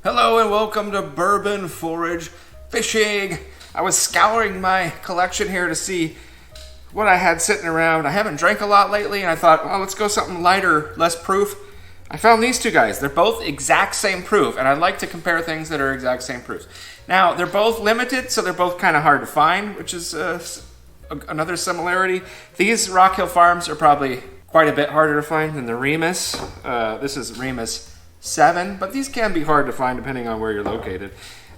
Hello and welcome to Bourbon Forage Fishing. I was scouring my collection here to see what I had sitting around. I haven't drank a lot lately and I thought, well, let's go something lighter, less proof. I found these two guys. They're both exact same proof, and I like to compare things that are exact same proofs. Now, they're both limited, so they're both kind of hard to find, which is another similarity. These Rock Hill Farms are probably quite a bit harder to find than the Remus. This is Remus VII, but these can be hard to find depending on where you're located.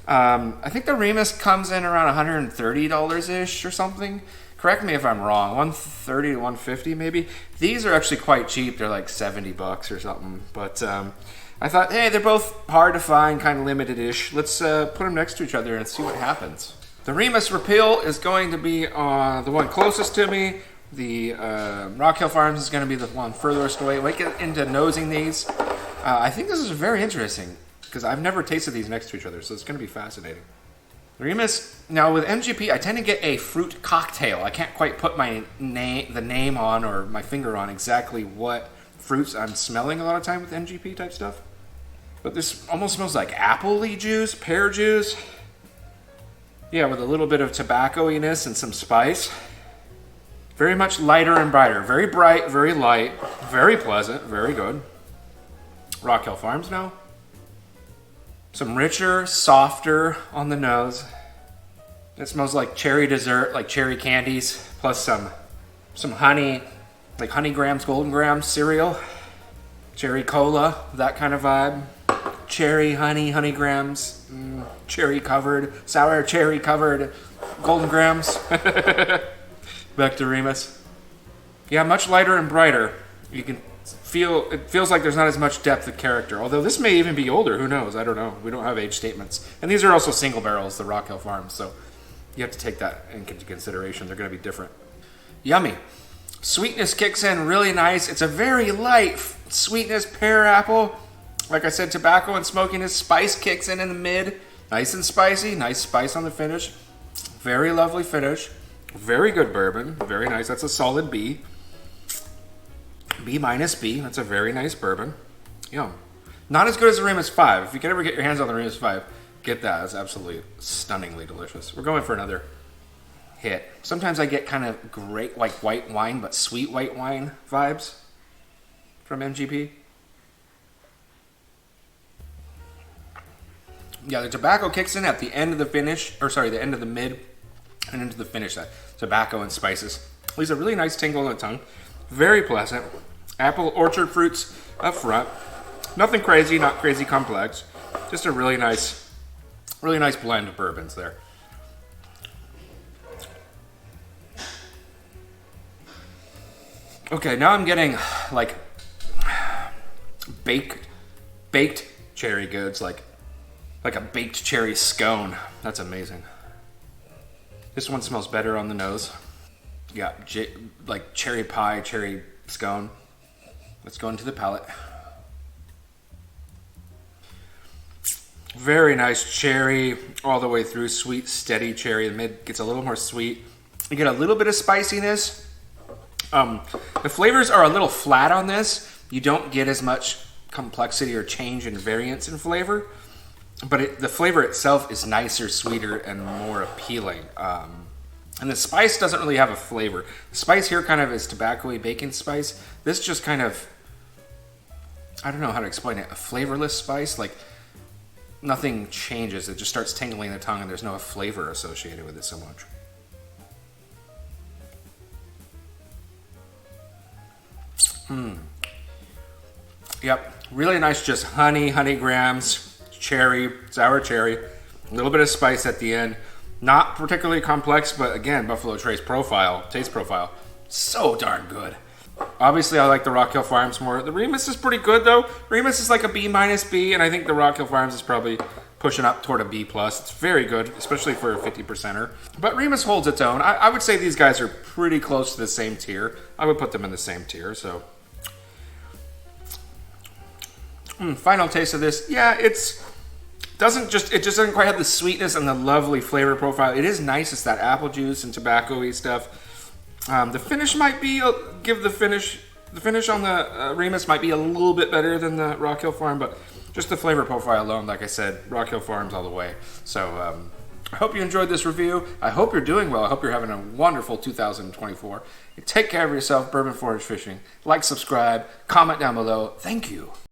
I think the Remus comes in around $130-ish or something. Correct me if I'm wrong, 130 to 150 maybe. These are actually quite cheap. They're like 70 bucks or something. But I thought, hey, they're both hard to find, kind of limited-ish. Let's put them next to each other and see what happens. The Remus Repeal is going to be the one closest to me. The Rock Hill Farms is going to be the one furthest away. Let's get into nosing these. I think this is very interesting because I've never tasted these next to each other, so it's going to be fascinating. The Remus, now with MGP, I tend to get a fruit cocktail. I can't quite put the name on or my finger on exactly what fruits I'm smelling a lot of time with MGP type stuff. But this almost smells like apple-y juice, pear juice. Yeah, with a little bit of tobacco-iness and some spice. Very much lighter and brighter. Very bright, very light, very pleasant, very good. Rock Hill Farms now. Some richer, softer on the nose. It smells like cherry dessert, like cherry candies, plus some honey, like honey grams, golden grams cereal. Cherry cola, that kind of vibe. Cherry honey grams, cherry covered, sour cherry covered golden grams. Back to Remus. Yeah, much lighter and brighter. You can feel, it feels like there's not as much depth of character. Although this may even be older, who knows? I don't know. We don't have age statements. And these are also single barrels, the Rock Hill Farms, so you have to take that into consideration. They're going to be different. Yummy. Sweetness kicks in really nice. It's a very light sweetness, pear apple. Like I said, tobacco and smokiness. Spice kicks in the mid. Nice and spicy. Nice spice on the finish. Very lovely finish. Very good bourbon. Very nice. That's a solid B. B minus B. That's a very nice bourbon. Yum. Not as good as the Remus 5. If you can ever get your hands on the Remus 5, get that. It's absolutely stunningly delicious. We're going for another hit. Sometimes I get kind of great, like white wine, but sweet white wine vibes from MGP. Yeah, the tobacco kicks in at the end of the finish, or sorry, the end of the mid and into the finish. That tobacco and spices. Leaves a really nice tingle on the tongue. Very pleasant. Apple orchard fruits up front. Nothing crazy, not crazy complex. Just a really nice blend of bourbons there. Okay, now I'm getting like baked cherry goods, like a baked cherry scone. That's amazing. This one smells better on the nose. Yeah, like cherry pie, cherry scone. Let's go into the palate. Very nice cherry all the way through. Sweet, steady cherry. The mid gets a little more sweet. You get a little bit of spiciness. The flavors are a little flat on this. You don't get as much complexity or change in variance in flavor. But the flavor itself is nicer, sweeter, and more appealing. And the spice doesn't really have a flavor. The spice here kind of is tobacco-y bacon spice. This just kind of, I don't know how to explain it, a flavorless spice. Like, nothing changes. It just starts tingling the tongue and there's no flavor associated with it so much. Yep, really nice just honey grams, cherry, sour cherry, a little bit of spice at the end. Not particularly complex, but again, Buffalo Trace taste profile, so darn good. Obviously, I like the Rock Hill Farms more. The Remus is pretty good, though. Remus is like a B minus B, and I think the Rock Hill Farms is probably pushing up toward a B plus. It's very good, especially for a 50%er. But Remus holds its own. I would say these guys are pretty close to the same tier. I would put them in the same tier, so. Final taste of this. Yeah, it just doesn't quite have the sweetness and the lovely flavor profile. It is nice. It's that apple juice and tobacco-y stuff. The finish might be the finish on the Remus might be a little bit better than the Rock Hill Farm, but just the flavor profile alone, like I said, Rock Hill Farms all the way. So I hope you enjoyed this review. I hope you're doing well. I hope you're having a wonderful 2024. Take care of yourself, Bourbon Forage Fishing. Like, subscribe, comment down below. Thank you.